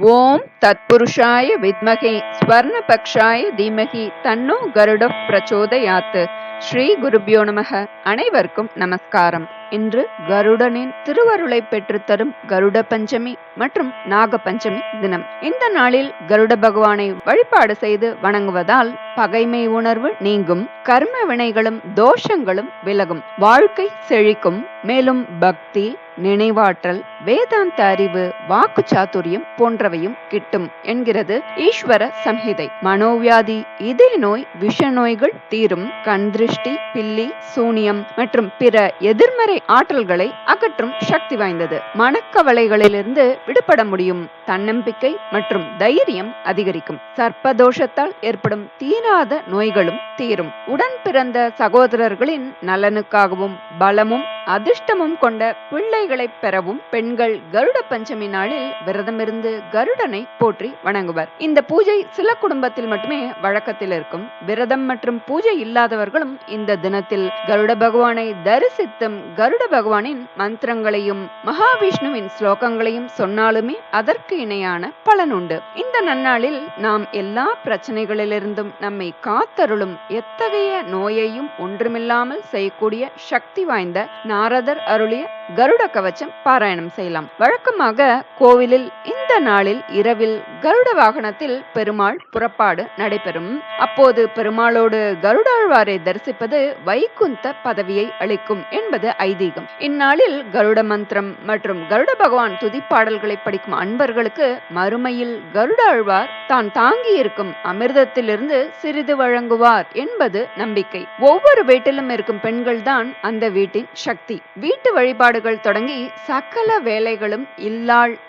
ஓம் தத்புருஷாய வித்மகே ஸ்வர்ணபக்ஷாய தீமகி தன்னோ கருட பிரச்சோதயாத். ஸ்ரீ குருபியோ நமக. அனைவருக்கும் நமஸ்காரம். இன்று கருடனின் திருவருளை பெற்றுத்தரும் கருட பஞ்சமி மற்றும் நாக பஞ்சமி தினம். இந்த நாளில் கருட பகவானை வழிபாடு செய்து வணங்குவதால் பகைமை உணர்வு நீங்கும், கர்ம வினைகளும் தோஷங்களும் விலகும், வாழ்க்கை செழிக்கும். மேலும் பக்தி, நினைவாற்றல், வேதாந்த அறிவு, வாக்கு சாதுரியம் போன்றவையும் கிட்டும் என்கிறது ஈஸ்வர சம்ஹிதை. மனோவியாதி, இதய நோய், விஷ நோய்கள் தீரும். கண் திருஷ்டி, பில்லி, சூனியம் மற்றும் பிற எதிர்மறை ஆற்றல்களை அகற்றும் சக்தி வாய்ந்தது. மனக்கவலைகளிலிருந்து விடுபட முடியும். தன்னம்பிக்கை மற்றும் தைரியம் அதிகரிக்கும். சர்ப்பதோஷத்தால் ஏற்படும் தீராத நோய்களும் தீரும். உடன் பிறந்த சகோதரர்களின் நலனுக்காகவும் பலமும் அதிர்ஷ்டமும் கொண்ட பிள்ளைகளை பெறவும் பெண்கள் கருட பஞ்சமி நாளில் விரதமிருந்து கருடனை போற்றி வணங்குவர். இந்த பூஜை சில குடும்பத்தில் மட்டுமே வழக்கத்தில் இருக்கும். விரதம் மற்றும் பூஜை இல்லாதவர்களும் இந்த தினத்தில் கருட பகவானை தரிசித்தும் கருட பகவானின் மந்திரங்களையும் மகாவிஷ்ணுவின் ஸ்லோகங்களையும் சொன்னாலுமே அதற்கு இணையான பலன் உண்டு. இந்த நன்னாளில் நாம் எல்லா பிரச்சனைகளிலிருந்தும் நம்மை காத்தருளும் எத்தகைய நோயையும் ஒன்றுமில்லாமல் செய்யக்கூடிய சக்தி வாய்ந்த நாரதர் அருளிய கருட கவச்சம் பாராயணம் செய்யலாம். வழக்கமாக கோவிலில் இந்த நாளில் இரவில் கருட வாகனத்தில் பெருமாள் புறப்பாடு நடைபெறும். அப்போது பெருமாளோடு கருடாழ்வாரை தரிசிப்பது வைகுந்த பதவியை அளிக்கும் என்பது ஐதீகம். இந்நாளில் கருட மந்திரம் மற்றும் கருட பகவான் துதிப்பாடல்களை படிக்கும் அன்பர்களுக்கு மறுமையில் கருடாழ்வார் தான் தாங்கி இருக்கும் அமிர்தத்திலிருந்து சிறிது வழங்குவார் என்பது நம்பிக்கை. ஒவ்வொரு வீட்டிலும் இருக்கும் பெண்கள் தான் அந்த வீட்டின் சக்தி. வீட்டு வழிபாடுகள் தொடங்கி சகல வேலைகளும்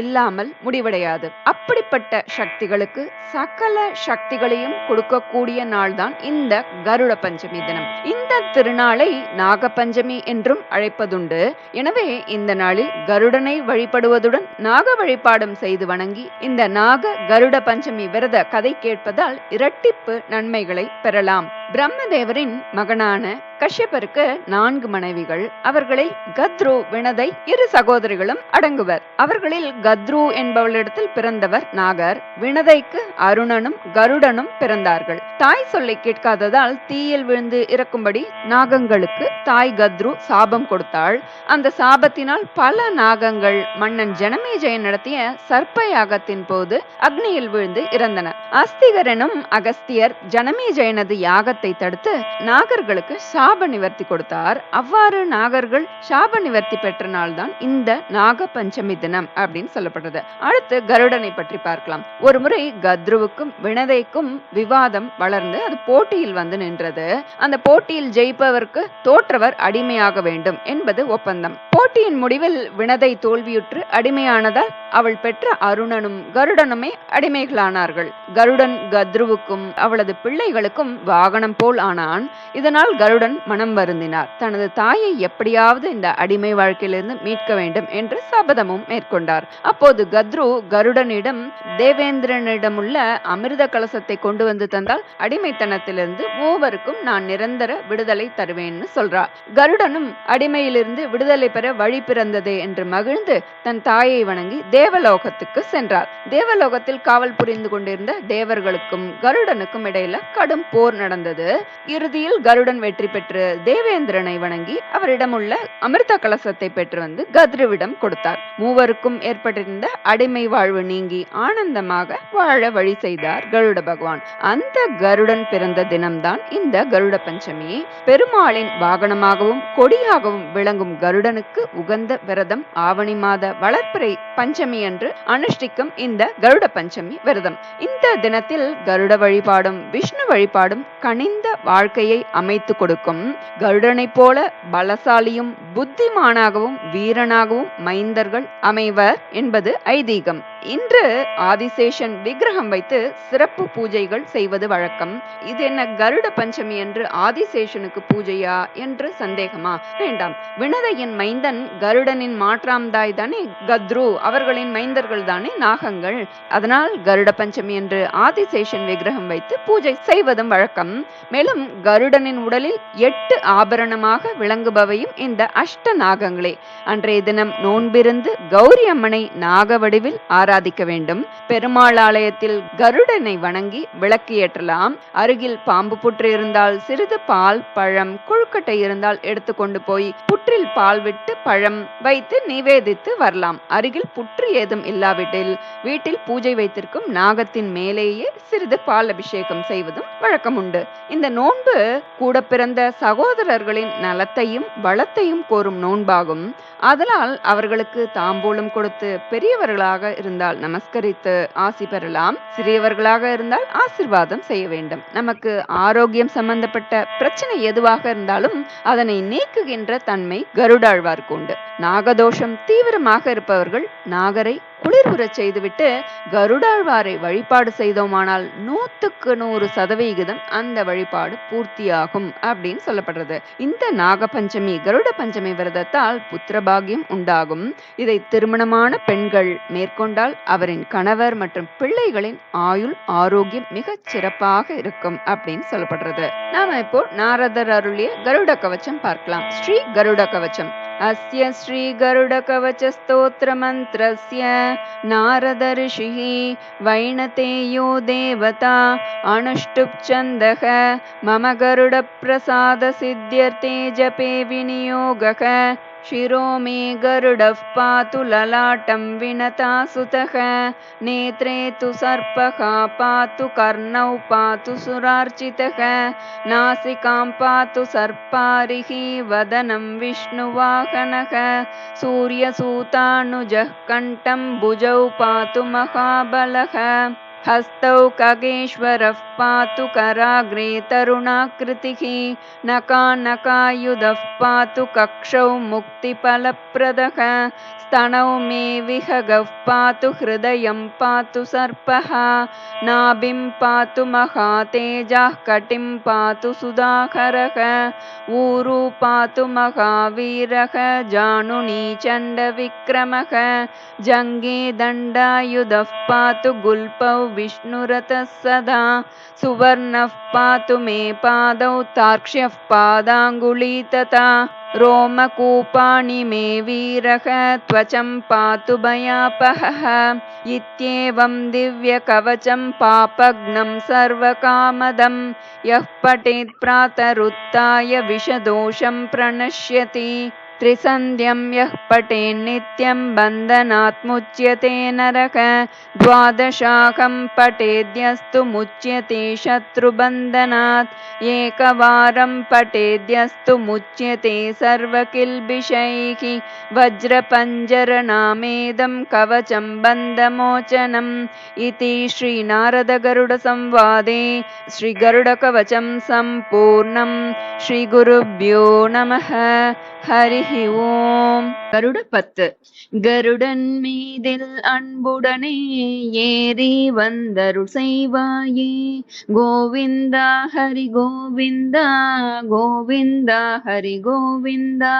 இல்லாமல் முடிவடையாது. அப்படிப்பட்ட சக்திகளுக்கு சகல சக்திகளையும் கொடுக்கக்கூடிய நாள்தான் இந்த கருட பஞ்சமி தினம். இந்த திருநாளை நாக பஞ்சமி என்றும் அழைப்பதுண்டு. எனவே இந்த நாளில் கருடனை வழிபடுவதுடன் நாக வழிபாடும் செய்து வணங்கி இந்த நாக கருட பஞ்சமி விரத கதை கேட்பதால் இரட்டிப்பு நன்மைகளை பெறலாம். பிரம்மதேவரின் மகனான கஷ்யபருக்கு 4 மனைவிகள். அவர்களில் கத்ரு, வினதை இரு சகோதரிகளும் அடங்குவர். அவர்களில் கத்ரு என்பவளிடத்தில் பிறந்தவர் நாகர். வினதைக்கு அருணனும் கருடனும் பிறந்தார்கள். தாய் சொல்லை கேட்காததால் தீயில் விழுந்து இறக்கும்படி நாகங்களுக்கு தாய் கத்ரு சாபம் கொடுத்தாள். அந்த சாபத்தினால் பல நாகங்கள் மன்னன் ஜனமேஜயன் நடத்திய சர்ப்ப யாகத்தின் போது அக்னியில் விழுந்து இறந்தன. அஸ்திகரனும் அகஸ்தியர் ஜனமேஜயனது யாகத்தை தடுத்து நாகர்களுக்கு சாப நிவர்த்தி கொடுத்தார். அவ்வாறு நாகர்கள் சாப நிவர்த்தி பெற்ற நாள் தான் இந்த நாக பஞ்சமி தினம் அப்படின்னு சொல்லப்படுறது. அடுத்து கருடனை பற்றி பார்க்கலாம். ஒரு முறை கத்ருவுக்கும் வினதைக்கும் விவாதம் வளர்ந்து அது போட்டியில் வந்து நின்றது. அந்த போட்டியில் ஜெயிப்பவருக்கு தோற்றவர் அடிமையாக வேண்டும் என்பது ஒப்பந்தம். போட்டியின் முடிவில் வினதை தோல்வியுற்று அடிமையானதால் அவள் பெற்ற அருணனும் கருடனுமே அடிமைகளானார்கள். கருடன் கத்ருவுக்கும் அவளது பிள்ளைகளுக்கும் வாகனம் போல் ஆனான். இதனால் கருடன் மனம் வருந்தினார். தனது தாயை எப்படியாவது இந்த அடிமை வாழ்க்கையிலிருந்து மீட்க வேண்டும் என்று சபதமும் மேற்கொண்டார். அப்போது கத்ரு கருடனிடம் தேவேந்திரனிடமுள்ள அமிர்த கலசத்தை கொண்டு வந்து தந்தால் அடிமைத்தனத்திலிருந்து மூவருக்கும் நான் நிரந்தர விடுதலை தருவேன்னு சொல்றார். கருடனும் அடிமையிலிருந்து விடுதலை பெற வழி பிறந்ததே என்று மகிழ்ந்து தன் தாயை வணங்கி தேவலோகத்துக்கு சென்றார். தேவலோகத்தில் காவல் புரிந்து கொண்டிருந்த தேவர்களுக்கும் கருடனுக்கும் இடையில கடும் போர் நடந்தது. இறுதியில் கருடன் வெற்றி பெற்று தேவேந்திரனை வணங்கி அவரிடம் உள்ள அமிர்த கலசத்தை பெற்று வந்து கத்ருவிடம் கொடுத்தார். மூவருக்கும் ஏற்பட்டிருந்த அடிமை வாழ்வு நீங்கி ஆனந்தமாக வாழ வழி செய்தார் கருட பகவான். அந்த கருடன் பிறந்த தினம்தான் இந்த கருட பஞ்சமி. பெருமாளின் வாகனமாகவும் கொடியாகவும் விளங்கும் கருடனுக்கு உகந்த விரதம் ஆவணி மாத வளர்ப்பிறை பஞ்சமி அன்று அனுஷ்டிக்கும் இந்த கருட பஞ்சமி விரதம். இந்த தினத்தில் கருட வழிபாடும் விஷ்ணு வழிபாடும் கனிந்த வாழ்க்கையை அமைத்து கொடுக்கும். கருடனை போல பலசாலியும் புத்திமானாகவும் வீரனாகவும் மைந்தர்கள் அமைவர் என்பது ஐதீகம். இன்று ஆதிசேஷன் விக்கிரகம் வைத்து சிறப்பு பூஜைகள் செய்வது வழக்கம். இது என்ன கருட பஞ்சமி என்று ஆதிசேஷனுக்கு பூஜையா என்று சந்தேகமா? வேண்டாம். வினதையின் மைந்தன் கருடனின் மாற்றாம்தாய் தானே கத்ரு, அவர்களின் மைந்தர்கள் தானே நாகங்கள். அதனால் கருட பஞ்சமி என்று ஆதிசேஷன் விக்கிரகம் வைத்து பூஜை செய்வதும் வழக்கம். மேலும் கருடனின் உடலில் 8 ஆபரணமாக விளங்குபவையும் இந்த அஷ்ட நாகங்களே. அன்றைய தினம் நோன்பிருந்து கௌரி அம்மனை நாக வடிவில் ஆராதிக்க வேண்டும். பெருமாள் ஆலயத்தில் கருடனை வணங்கி விளக்கு ஏற்றலாம். அருகில் பாம்பு புற்று இருந்தால் சிறிது பால், பழம், கொழுக்கட்டை இருந்தால் எடுத்துக்கொண்டு போய் புற்றில் பால் விட்டு பழம் வைத்து நிவேதித்து வரலாம். அருகில் புற்று ஏதும் இல்லாவிட்டில் வீட்டில் பூஜை வைத்திருக்கும் நாகத்தின் மேலேயே சிறிது பால் அபிஷேகம் செய்வதும் வழக்கம் உண்டு. இந்த நோன்பு கூட பிறந்த சகோதரர்களின் நலத்தையும் வளத்தையும் கோரும் நோன்பாகும். அதனால் அவர்களுக்கு தாம்பூலம் கொடுத்து பெரியவர்களாக இருந்தால் நமஸ்கரித்து ஆசி பெறலாம். சிறியவர்களாக இருந்தால் ஆசிர்வாதம் செய்ய வேண்டும். நமக்கு ஆரோக்கியம் சம்பந்தப்பட்ட பிரச்சனை எதுவாக இருந்தாலும் அதனை நீக்குகின்ற தன்மை கருடாழ்வாருக்கு உண்டு. நாகதோஷம் தீவிரமாக இருப்பவர்கள் நாகரை குளிர்வுறச் செய்துவிட்டு கருடாழ்வாரை வழிபாடு செய்தோமானால் 100% அந்த வழிபாடு பூர்த்தியாகும் அப்படின்னு சொல்லப்படுறது. இந்த நாக பஞ்சமி கருட பஞ்சமி விரதத்தால் புத்திரபாகியம் உண்டாகும். இதை திருமணமான பெண்கள் மேற்கொண்டால் அவரின் கணவர் மற்றும் பிள்ளைகளின் ஆயுள் ஆரோக்கியம் மிகச் சிறப்பாக இருக்கும் அப்படின்னு சொல்லப்படுறது. நாம இப்போ நாரதர் அருளிய கருட கவச்சம் பார்க்கலாம். ஸ்ரீ கருட கவச்சம். அஸ்ய ஸ்ரீ கருட கவச்ச ஸ்தோத்திர மந்திரஸ்ய நாரத ரிஷிः வைணதேயோ தேவதா அனுஷ்டுப் சந்தக மம கருட பிரசாத சித்யர்த்தே ஜபே விநியோகக शिरो मे गरुडः पातु ललाटं विनता सुतः नेत्रे तु सर्पः पातु कर्णौ पातु सुरार्चितः नासिकां पातु सर्पारिः वदनं विष्णुवाहनः सूर्यसूतानुजः कण्ठं भुजौ पातु महाबलः हस्तौ खगेश्वरः पातु कराग्रे तरुणाकृतिः नकानकायुधः पातु कक्षौ मुक्तिफलप्रदः स्तनौ मे विहगः पातु हृदयं पातु सर्पः नाभिं पातु महातेजः कटिं पातु सुधाकरः ऊरू पातु महावीरः जानुनी चण्डविक्रमः जङ्गे दण्डायुधः पातु गुल्पौ विष्णुरथः सदा सुवर्णः पातु मे पादौ तार्क्ष्यः पादाङ्गुलीतता रोमकूपाणि मे वीरः त्वचं पातु भयापहः इत्येवं दिव्यकवचं पापघ्नं सर्वकामदं यः पठेत् प्रातरुत्थाय विषदोषं प्रणश्यति त्रिसन्ध्यं यः पठेन्नित्यं बन्धनात् मुच्यते नरः द्वादशाहं पठेद्यस्तु मुच्यते शत्रुबन्धनात् एकवारं पठेद्यस्तु मुच्यते सर्वकिल्बिषैः वज्रपञ्जरनामेदं कवचं बन्धमोचनम् इति श्रीनारदगरुडसंवादे श्रीगरुडकवचं सम्पूर्णं श्रीगुरुभ्यो नमः. हरि ஓம். கருடப்பத்து. கருடன் மீதில் அன்புடனே ஏறி வந்தருள் செய்வாயே கோவிந்தா ஹரி கோவிந்தா கோவிந்தா ஹரி கோவிந்தா.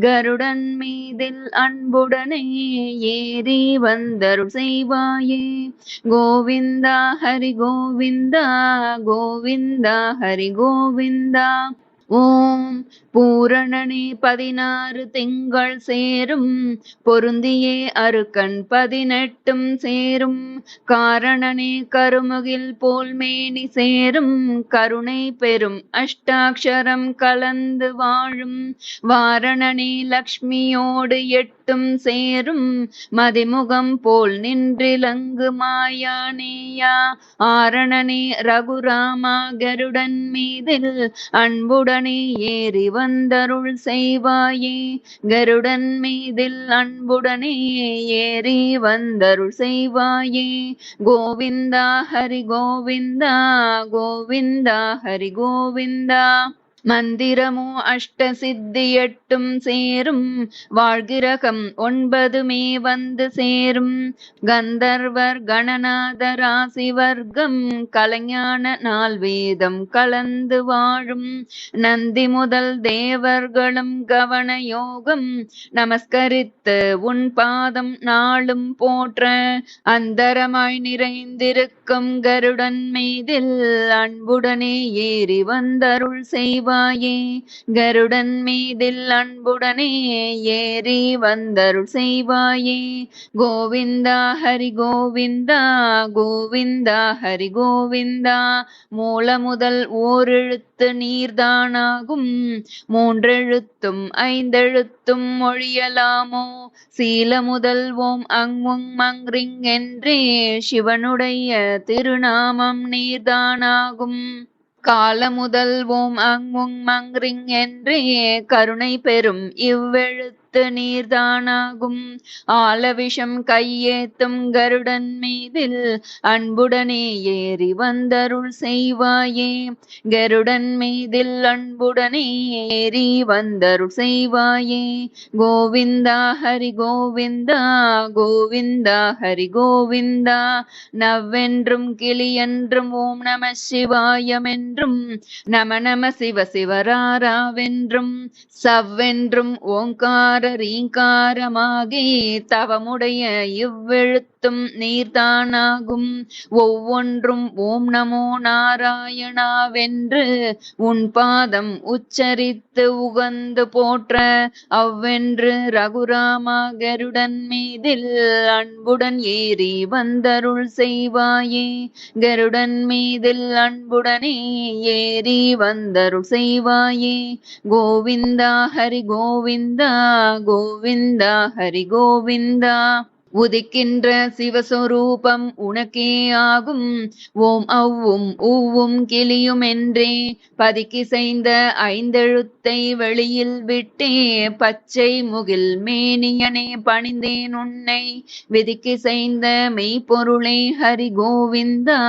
கருடன் மீதில் அன்புடனே ஏறி வந்தருள் செய்வாயே கோவிந்தா ஹரி கோவிந்தா கோவிந்தா ஹரி கோவிந்தா. ஓம் பூரணனே 16 திங்கள் சேரும் பொருந்தியே அருக்கன் 18 சேரும் காரணனே கருமுகில் போல் மேனி சேரும் கருணை பெரும் அஷ்டாட்சரம் கலந்து வாழும் வாரணனே லக்ஷ்மியோடு 8 சேரும் மதிமுகம் போல் நின்றிலங்கு மாயானேயா ஆரணனே ரகுராமா கருடன் மீதில் அன்புடனே ஏறி வந்தருள் செய்வாயே கருடன் மீதில் அன்புடனே ஏறி வந்தருள் செய்வாயே கோவிந்தா ஹரி கோவிந்தா கோவிந்தா ஹரி கோவிந்தா. மந்திரமோ அஷ்ட சித்தி 8 சேரும் வாழ்கிரகம் 9 வந்து சேரும் கந்தர்வர் கணநாத ராசி வர்க்கம் கலைஞான நாள் வேதம் கலந்து வாழும் நந்தி முதல் தேவர்களும் கவன யோகம் நமஸ்கரித்து உன் பாதம் நாளும் போற்ற அந்தரமாய் நிறைந்திருக்க இருக்கும் கருடன் மீதில் அன்புடனே ஏறி வந்தருள் செய்வாயே. கருடன் மீதில் அன்புடனே ஏறி வந்தருள் செய்வாயே. கோவிந்தா ஹரி கோவிந்தா கோவிந்தா ஹரி கோவிந்தா. மூல முதல் ஓரெழுத்து நீர்தானாகும், மூன்றெழுத்தும் ஐந்தெழுத்தும் மொழியலாமோ. சீல முதல் ஓம் அங் உங் மங் ரிங் என்றே சிவனுடைய திருநாமம் நீர்தானாகும். கால முதல் ஓம் அங் உங் மங் ரிங் என்றே கருணை பெறும் இவ்வெழுத்து நீர்தானாகும். ஆலவிஷம் கையேத்தும் கருடன் மீதில் அன்புடனே ஏறி வந்தருள் செய்வாயே. கருடன் மீதில் அன்புடனே ஏறி வந்தருள் செய்வாயே. கோவிந்தா ஹரி கோவிந்தா கோவிந்தா ஹரி கோவிந்தா. நவ்வென்றும் கிளியென்றும் ஓம் நம சிவாயமென்றும் நம நம சிவ சிவராராவென்றும் சவ்வென்றும் ஓங்கார ரீங்காரமாகி தவமுடைய இவ்வெழுத்தும் நீர்தானாகும். ஒவ்வொன்றும் ஓம் நமோ நாராயணாவென்று உன் பாதம் உச்சரித்து உகந்து போற்ற அவ்வென்று ரகுராமா கருடன் மீதில் அன்புடன் ஏறி வந்தருள் செய்வாயே. கருடன் மீதில் அன்புடனே ஏறி வந்தருள் செய்வாயே. கோவிந்தா ஹரி கோவிந்தா கோவிந்தா ஹரி கோவிந்தா. உதிக்கின்ற சிவஸ்வரூபம் உனக்கே ஆகும். ஓம் அவ்வும் ஊவும் கிளியும் என்றே பதிக்கிசைந்த ஐந்தெழுத்தை வெளியில் விட்டே பச்சை முகில் மேனியனே பணிந்தேன் உன்னை. விதிக்கிசைந்த மெய்ப்பொருளே ஹரி கோவிந்தா.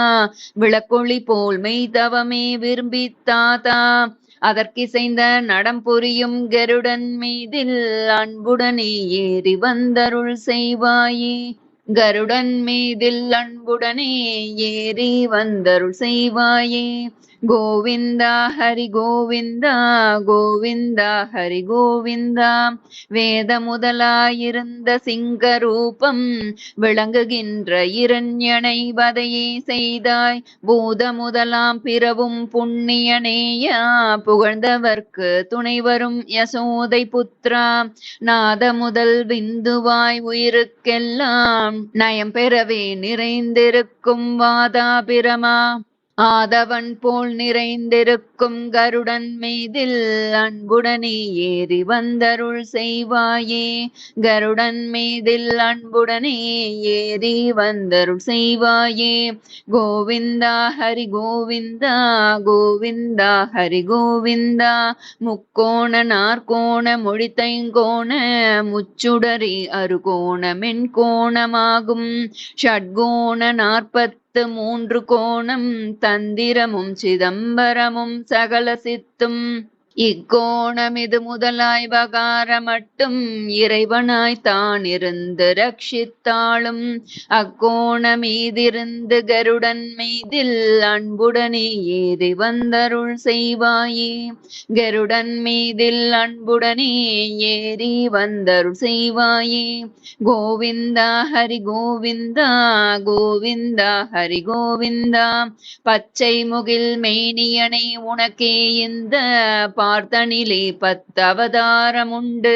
விளக்கொளி போல் மெய்தவமே விரும்பித்தாதா. அதற்கிசைந்த நடம் புரியும் கருடன் மீதில் அன்புடனே ஏறி வந்தருள் செய்வாயே. கருடன் மீதில் அன்புடனே ஏறி வந்தருள் செய்வாயே. கோவிந்தா ஹரி கோவிந்தா கோவிந்தா ஹரி கோவிந்தா. வேத முதலாயிருந்த சிங்கரூபம் விளங்குகின்ற இரண்யனை வதையே செய்தாய். பூத முதலாம் பிறவும் புண்ணியனேயா புகழ்ந்தவர்க்கு துணைவரும் யசோதை புத்ரா. நாத முதல் விந்துவாய் உயிருக்கெல்லாம் நயம் பெறவே நிறைந்திருக்கும் வாதாபிரமா. ஆதவன் போல் நிறைந்திருக்கும் கருடன் மீதில் அன்புடனே ஏறி வந்தருள் செய்வாயே. கருடன் மீதில் அன்புடனே ஏறி வந்தருள் செய்வாயே. கோவிந்தா ஹரி கோவிந்தா கோவிந்தா ஹரி கோவிந்தா. முக்கோண நாற்கோண மொழித்தைங்கோண முச்சுடரி அருகோண மென்கோணமாகும். ஷட்கோண 43 கோணம் தந்திரமும் சிதம்பரமும் சகல சித்தும். இக்கோணம் இது முதலாய் வகார மட்டும் இறைவனாய் தான் இருந்து ரட்சித்தாளும். அக்கோணம் மீதிருந்து கருடன் மீதில் அன்புடனே ஏறி வந்தருள் செய்வாயே. கருடன் மீதில் அன்புடனே ஏறி வந்தருள் செய்வாயே. கோவிந்தா ஹரி கோவிந்தா கோவிந்தா ஹரி கோவிந்தா. பச்சை முகில் மேனியனை உனக்கே இந்த பார்த்தனிலே 10 அவதாரமுண்டு.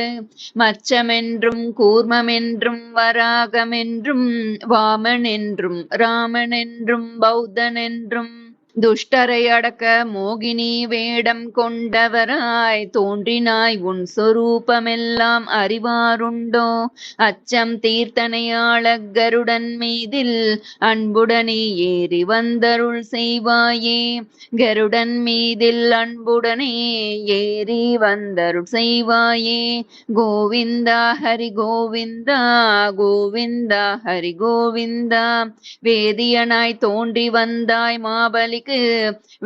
மச்சமென்றும் கூர்மமென்றும் வராகமென்றும் வாமனென்றும் ராமனென்றும் பௌத்தனென்றும் துஷ்டரை அடக்க மோகினி வேடம் கொண்டவராய் தோன்றினாய். உன் சொரூபமெல்லாம் அறிவாருண்டோ. அச்சம் தீர்த்தனையாள கருடன் மீதில் அன்புடனே ஏறி வந்தருள் செய்வாயே. கருடன் மீதில் அன்புடனே ஏறி வந்தருள் செய்வாயே. கோவிந்தா ஹரி கோவிந்தா கோவிந்தா ஹரி கோவிந்தா. வேதியனாய் தோன்றி வந்தாய் மாபலி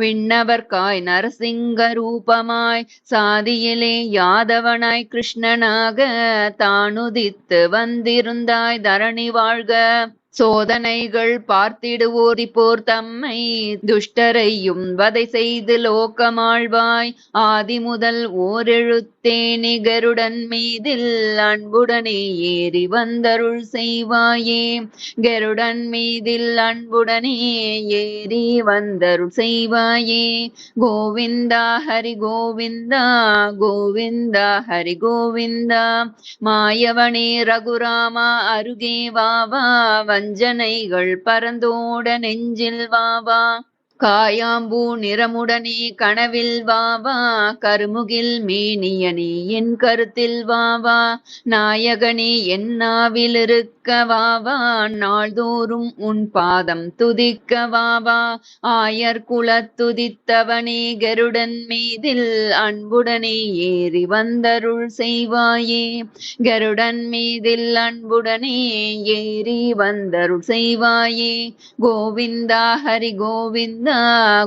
விண்ணவர்காய் நரசிங்க ரூபமாய். சாதியிலே யாதவனாய் கிருஷ்ணனாக தானுதித்து வந்திருந்தாய் தரணி வாழ்க. சோதனைகள் பார்த்திடுவோர் போர் தம்மை துஷ்டரையும் வதை செய்து லோகமாழ்வாய். ஆதி முதல் ஓரெழுத்தே நிகருடன் மீதில் அன்புடனே ஏறி வந்தருள் செய்வாயே. கருடன் மீதில் அன்புடனே ஏறி வந்தருள் செய்வாயே. கோவிந்தா ஹரி கோவிந்தா கோவிந்தா ஹரி கோவிந்தா. மாயவனே ரகுராமா அருகே வாவா. வஞ்சனைகள் பரந்தோட நெஞ்சில் வாவா. காயாம்பூ நிறமுடனே கனவில் வாவா. கருமுகில் மேனியனே என் கருத்தில் வாவா. நாயகனே என் நாவில் இருக்க வாவா. நாள்தோறும் உன் பாதம் துதிக்க வாவா. ஆயர் குலத் துதித்தவனே கருடன் மீதில் அன்புடனே ஏறி வந்தருள் செய்வாயே. கருடன் மீதில் அன்புடனே ஏறி வந்தருள் செய்வாயே. கோவிந்தா ஹரி கோவிந்தா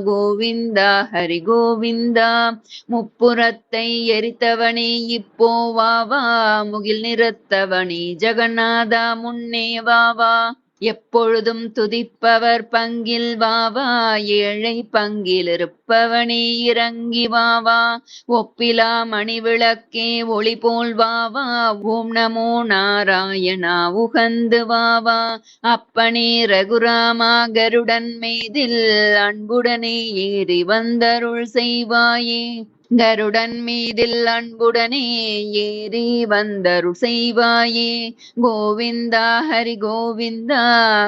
கோவிந்தா ஹரி கோவிந்தா. முப்புறத்தை எரித்தவனே இப்போ வாவா. முகில் நிறத்தவனே ஜெகநாதா முன்னே வாவா. எப்பொழுதும் துதிப்பவர் பங்கில் வாவா. ஏழை பங்கில் இருப்பவனே இறங்கி வாவா. ஒப்பிலா மணிவிளக்கே ஒளி போல் வாவா. ஓம் நமோ நாராயணா உகந்து வாவா. அப்பனே ரகுராமா கருடன் மீதில் அன்புடனே ஏறி வந்தருள் செய்வாயே. கருடன் மீதில் அன்புடனே ஏறி வந்தருள் செய்வாயே. கோவிந்தா ஹரி கோவிந்தா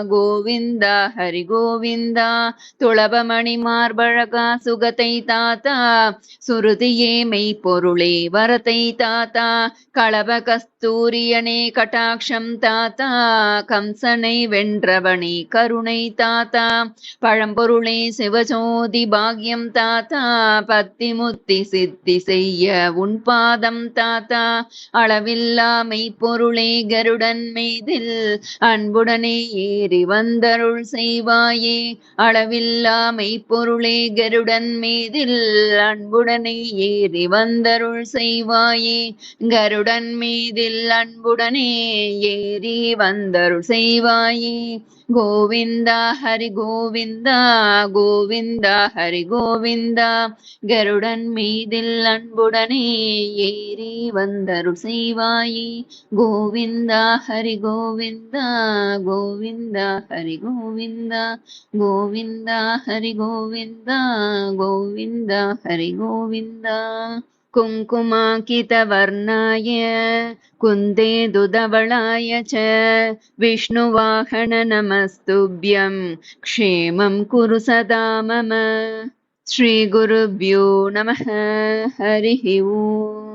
கோவிந்தா ஹரி கோவிந்தா. துளபமணி மார்பழகா சுகத்தை தாத்தா. சுருதியே மெய்ப்பொருளே வரத்தை தாத்தா. களப கஸ்தூரியனே கட்டாட்சம் தாத்தா. கம்சனை வென்றவனே கருணை தாத்தா. பழம்பொருளே சிவஜோதி பாக்யம் தாத்தா. பத்தி முத்தி சித்தி செய்ய உன் பாதம் தாத்தா. அளவில்லா மெய்ப்பொருளே கருடன் மீதில் அன்புடனே ஏறி வந்தருள் செய்வாயே. அளவில்லா மெய்ப்பொருளே கருடன் மீதில் அன்புடனே ஏறி வந்தருள் செய்வாயே. கருடன் மீதில் அன்புடனே ஏறி வந்தருள் செய்வாயே. கோவிந்தா ஹரி கோவிந்தா கோவிந்தா ஹரி கோவிந்தா. கருடன் மீதில் அன்புடனே ஏறி வந்தருள் செய்வாயே. கோவிந்தா ஹரி கோவிந்தா கோவிந்தா ஹரி கோவிந்தா. கோவிந்தா ஹரி கோவிந்தா கோவிந்தா ஹரி கோவிந்தா. कुङ्कुमाङ्कितवर्णाय कुन्देन्दुधवलाय च विष्णुवाहन नमस्तुभ्यं क्षेमं कुरु सदा मम. श्रीगुरुभ्यो नमः. हरिः ओम्.